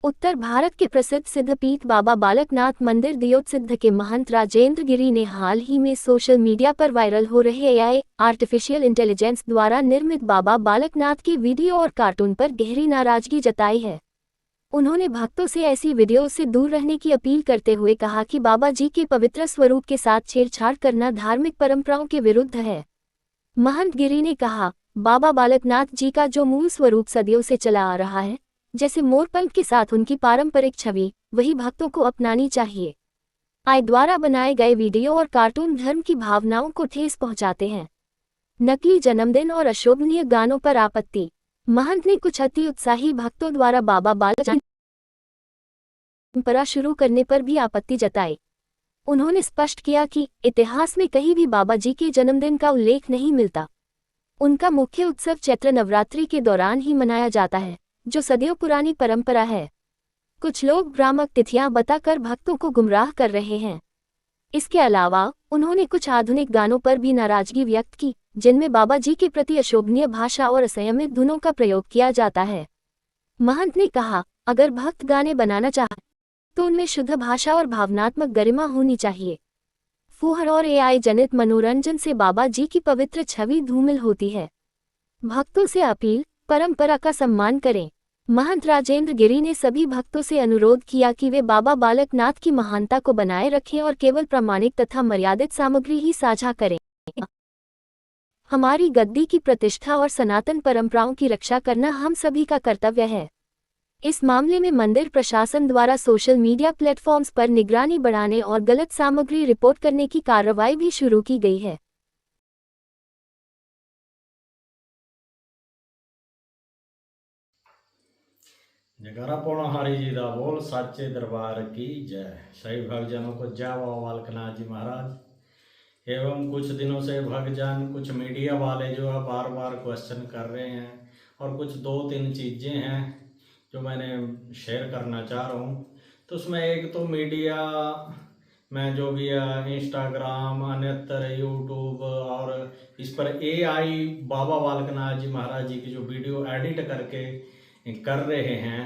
उत्तर भारत के प्रसिद्ध सिद्धपीठ बाबा बालकनाथ मंदिर दियोटसिद्ध के महंत राजेंद्र गिरी ने हाल ही में सोशल मीडिया पर वायरल हो रहे एआई आर्टिफिशियल इंटेलिजेंस द्वारा निर्मित बाबा बालकनाथ की वीडियो और कार्टून पर गहरी नाराजगी जताई है। उन्होंने भक्तों से ऐसी वीडियो से दूर रहने की अपील करते हुए कहा कि बाबा जी के पवित्र स्वरूप के साथ छेड़छाड़ करना धार्मिक परंपराओं के विरुद्ध है। महंत गिरी ने कहा, बाबा बालकनाथ जी का जो मूल स्वरूप सदियों से चला आ रहा है, जैसे मोरपंख के साथ उनकी पारंपरिक छवि, वही भक्तों को अपनानी चाहिए। आई द्वारा बनाए गए वीडियो और कार्टून धर्म की भावनाओं को ठेस पहुंचाते हैं। नकली जन्मदिन और अशोभनीय गानों पर आपत्ति। महंत ने कुछ अति उत्साही भक्तों द्वारा बाबा बालकनाथ परंपरा शुरू करने पर भी आपत्ति जताई। उन्होंने स्पष्ट किया कि इतिहास में कहीं भी बाबा जी के जन्मदिन का उल्लेख नहीं मिलता। उनका मुख्य उत्सव चैत्र नवरात्रि के दौरान ही मनाया जाता है, जो सदियों पुरानी परंपरा है। कुछ लोग भ्रामक तिथियां बताकर भक्तों को गुमराह कर रहे हैं। इसके अलावा उन्होंने कुछ आधुनिक गानों पर भी नाराजगी व्यक्त की, जिनमें बाबा जी के प्रति अशोभनीय भाषा और असंयमित धुनों का प्रयोग किया जाता है। महंत ने कहा, अगर भक्त गाने बनाना चाहे तो उनमें शुद्ध भाषा और भावनात्मक गरिमा होनी चाहिए। फूहड़ और एआई जनित मनोरंजन से बाबा जी की पवित्र छवि धूमिल होती है। भक्तों से अपील, परंपरा का सम्मान करें। महंत राजेंद्र गिरी ने सभी भक्तों से अनुरोध किया कि वे बाबा बालकनाथ की महानता को बनाए रखें और केवल प्रामाणिक तथा मर्यादित सामग्री ही साझा करें। हमारी गद्दी की प्रतिष्ठा और सनातन परंपराओं की रक्षा करना हम सभी का कर्तव्य है। इस मामले में मंदिर प्रशासन द्वारा सोशल मीडिया प्लेटफॉर्म्स पर निगरानी बढ़ाने और गलत सामग्री रिपोर्ट करने की कार्रवाई भी शुरू की गई है। जयकारा पौना हरि जी दा बोल, साचे दरबार की जय। सभी भक्तजनों को जय बाबा बालकनाथ जी महाराज। एवं कुछ दिनों से भक्तजन, कुछ मीडिया वाले जो है बार बार क्वेश्चन कर रहे हैं, और कुछ दो तीन चीज़ें हैं जो मैंने शेयर करना चाह रहा हूँ। तो उसमें एक तो मीडिया में जो भी है इंस्टाग्राम, अन्यत्र यूट्यूब, और इस पर एआई बाबा बालकनाथ जी महाराज जी की जो वीडियो एडिट करके कर रहे हैं,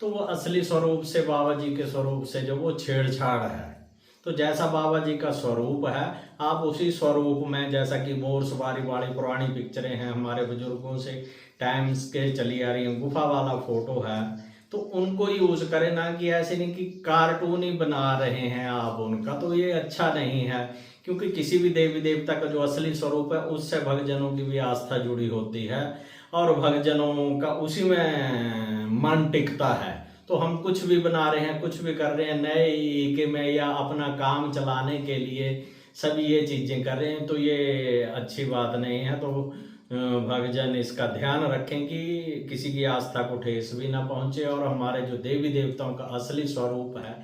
तो वो असली स्वरूप से, बाबा जी के स्वरूप से जो वो छेड़छाड़ है। तो जैसा बाबा जी का स्वरूप है, आप उसी स्वरूप में, जैसा कि मोर सवारी वाली पुरानी पिक्चरें हैं हमारे बुजुर्गों से टाइम्स के चली आ रही हैं, गुफा वाला फोटो है, तो उनको यूज करें ना कि ऐसे नहीं कि कार्टून ही बना रहे हैं आप उनका। तो ये अच्छा नहीं है, क्योंकि किसी भी देवी देवता का जो असली स्वरूप है उससे भक्तजनों की भी आस्था जुड़ी होती है और भक्तजनों का उसी में मन टिकता है। तो हम कुछ भी बना रहे हैं, कुछ भी कर रहे हैं नए के में, या अपना काम चलाने के लिए सभी ये चीज़ें कर रहे हैं, तो ये अच्छी बात नहीं है। तो भक्तजन इसका ध्यान रखें कि किसी की आस्था को ठेस भी ना पहुंचे, और हमारे जो देवी देवताओं का असली स्वरूप है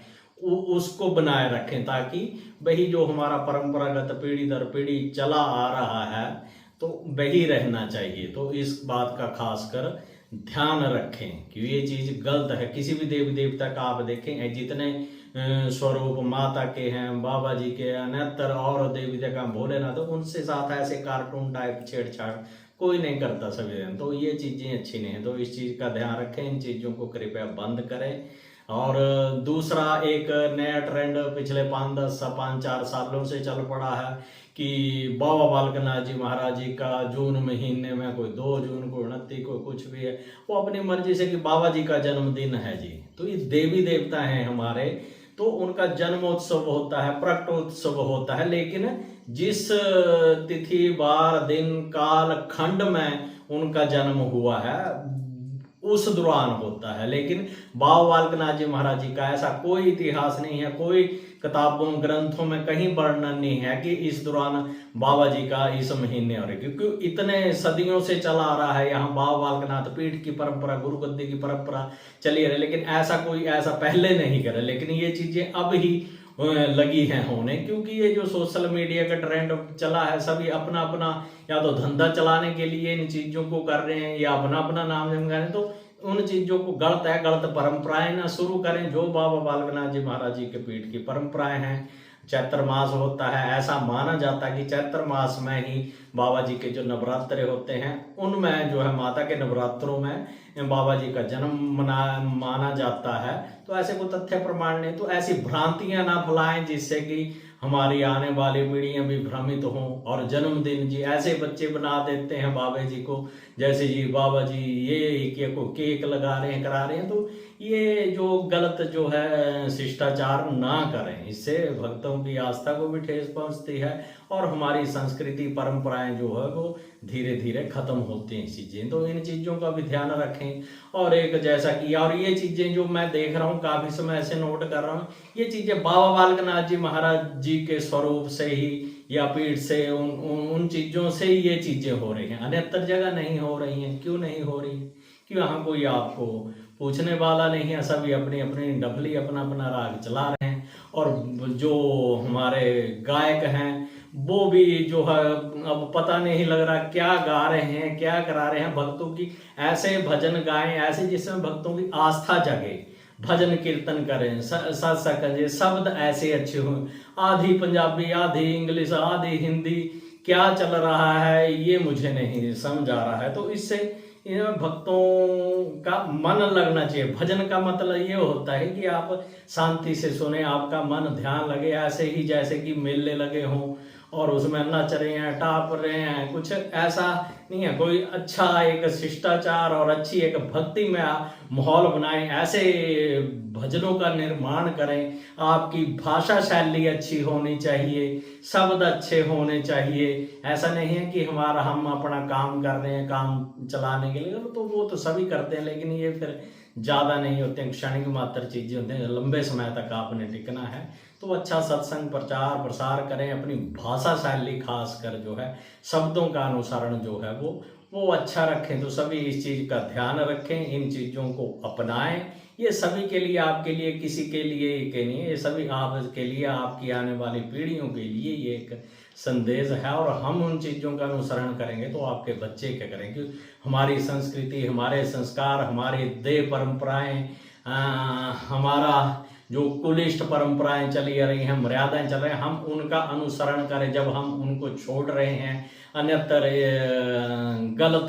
उसको बनाए रखें, ताकि वही जो हमारा परंपरागत पीढ़ी दर पीढ़ी चला आ रहा है तो वही रहना चाहिए। तो इस बात का खासकर ध्यान रखें कि ये चीज़ गलत है। किसी भी देवी देवता का आप देखें, जितने स्वरूप माता के हैं, बाबा जी के, अन्यत्र और देवी देवता भोलेनाथ, तो उनसे साथ ऐसे कार्टून टाइप छेड़छाड़ कोई नहीं करता सभी दिन। तो ये चीज़ें अच्छी नहीं है, तो इस चीज़ का ध्यान रखें, इन चीज़ों को कृपया बंद करें। और दूसरा एक नया ट्रेंड पिछले 5-4 सालों से चल पड़ा है कि बाबा बालकनाथ जी महाराज जी का जून महीने में, कोई 2 जून को, 29 को, कुछ भी है, वो अपनी मर्जी से कि बाबा जी का जन्मदिन है जी, तो ये देवी देवता हैं हमारे, तो उनका जन्मोत्सव होता है, प्रकटोत्सव होता है, लेकिन जिस तिथि, बार, दिन, काल, खंड में उनका जन्म हुआ है उस दौरान होता है। लेकिन बाबा बालकनाथ जी महाराज जी का ऐसा कोई इतिहास नहीं है, कोई किताबों ग्रंथों में कहीं वर्णन नहीं है कि इस दौरान बाबा जी का इस महीने हो रही, क्योंकि इतने सदियों से चला आ रहा है यहाँ बाबा बालकनाथ पीठ की परंपरा, गुरु गद्दी की परंपरा चली आ रही, लेकिन ऐसा कोई ऐसा पहले नहीं करे। लेकिन ये चीजें अब ही लगी हैं होने, क्योंकि ये जो सोशल मीडिया का ट्रेंड चला है, सभी अपना अपना या तो धंधा चलाने के लिए इन चीजों को कर रहे हैं, या अपना अपना नाम जमा रहे हैं। तो उन चीजों को गलत परंपराएं ना शुरू करें। जो बाबा बालकनाथ जी महाराज जी के पीठ की परंपराएं हैं, चैत्र मास होता है, ऐसा माना जाता है कि चैत्र मास में ही बाबा जी के जो नवरात्र होते हैं उनमें जो है माता के नवरात्रों में बाबा जी का जन्म माना जाता है। तो ऐसे कोई तथ्य प्रमाण नहीं, तो ऐसी भ्रांतियां ना फैलाएं जिससे कि हमारी आने वाली पीढ़ियां भी भ्रमित हों। और जन्मदिन जी ऐसे बच्चे बना देते हैं बाबा जी को, जैसे जी बाबा जी ये को केक लगा रहे हैं, करा रहे हैं। तो ये जो गलत जो है शिष्टाचार ना करें, इससे भक्तों की आस्था को भी ठेस पहुंचती है और हमारी संस्कृति परंपराएं जो है वो धीरे धीरे खत्म होती हैं चीजें। तो इन चीजों का भी ध्यान रखें। और एक जैसा कि और ये चीजें जो मैं देख रहा हूँ काफी समय से नोट कर रहा हूँ, ये चीजें बाबा बालकनाथ जी महाराज जी के स्वरूप से ही या पीठ से उन चीजों से ही ये चीजें हो रही हैं, अन्यत्र जगह नहीं हो रही हैं। क्यों नहीं हो रही है? क्यों यहाँ कोई आपको पूछने वाला नहीं है, सभी अपनी अपनी डफली अपना अपना राग चला रहे हैं। और जो हमारे गायक हैं वो भी जो है अब पता नहीं लग रहा क्या गा रहे हैं, क्या करा रहे हैं। भक्तों की ऐसे भजन गाएं ऐसे जिसमें भक्तों की आस्था जगे, भजन कीर्तन करें, सत्संग करें, शब्द ऐसे अच्छे हों। आधी पंजाबी, आधी इंग्लिश, आधी हिंदी, क्या चल रहा है ये मुझे नहीं समझ आ रहा है। तो इससे भक्तों का मन लगना चाहिए। भजन का मतलब ये होता है कि आप शांति से सुने, आपका मन ध्यान लगे, ऐसे ही जैसे कि मेले लगे हों और उसमें नच रहे हैं, टाप रहे हैं, कुछ ऐसा नहीं है। कोई अच्छा एक शिष्टाचार और अच्छी एक भक्ति में माहौल बनाएं, ऐसे भजनों का निर्माण करें। आपकी भाषा शैली अच्छी होनी चाहिए, शब्द अच्छे होने चाहिए। ऐसा नहीं है कि हम अपना काम कर रहे हैं काम चलाने के लिए, तो वो तो सभी करते हैं, लेकिन ये फिर ज़्यादा नहीं होते हैं, क्षणिक मात्र चीज़ें होते हैं। लंबे समय तक आपने टिकना है तो अच्छा सत्संग प्रचार प्रसार करें। अपनी भाषा शैली खास कर जो है शब्दों का अनुसरण जो है वो अच्छा रखें। तो सभी इस चीज़ का ध्यान रखें, इन चीज़ों को अपनाएं। ये सभी के लिए, आपके लिए, किसी के लिए के नहीं, ये सभी आपके लिए, आपकी आने वाली पीढ़ियों के लिए ये एक संदेश है। और हम उन चीज़ों का अनुसरण करेंगे तो आपके बच्चे क्या करेंगे? हमारी संस्कृति, हमारे संस्कार, हमारी देह परंपराएं, हमारा जो कुलिष्ठ परंपराएं चली आ रही हैं, मर्यादाएं चल रही हैं, हम उनका अनुसरण करें। जब हम उनको छोड़ रहे हैं, अन्यत्र गलत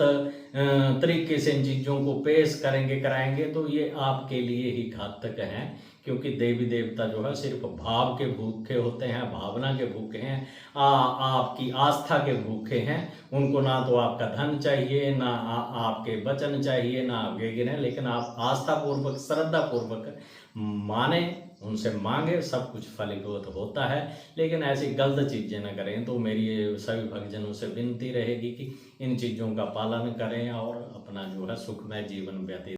तरीके से इन चीज़ों को पेश कराएंगे तो ये आपके लिए ही घातक है। क्योंकि देवी देवता जो है सिर्फ भाव के भूखे होते हैं, भावना के भूखे हैं, आपकी आस्था के भूखे हैं। उनको ना तो आपका धन चाहिए, ना आपके वचन चाहिए, ना आपके गिने, लेकिन आप आस्था पूर्वक, श्रद्धा पूर्वक माने, उनसे मांगे, सब कुछ फलीभूत होता है। लेकिन ऐसी गलत चीज़ें न करें। तो मेरी सभी भक्तजनों से विनती रहेगी कि इन चीज़ों का पालन करें और अपना जो है सुखमय जीवन व्यतीत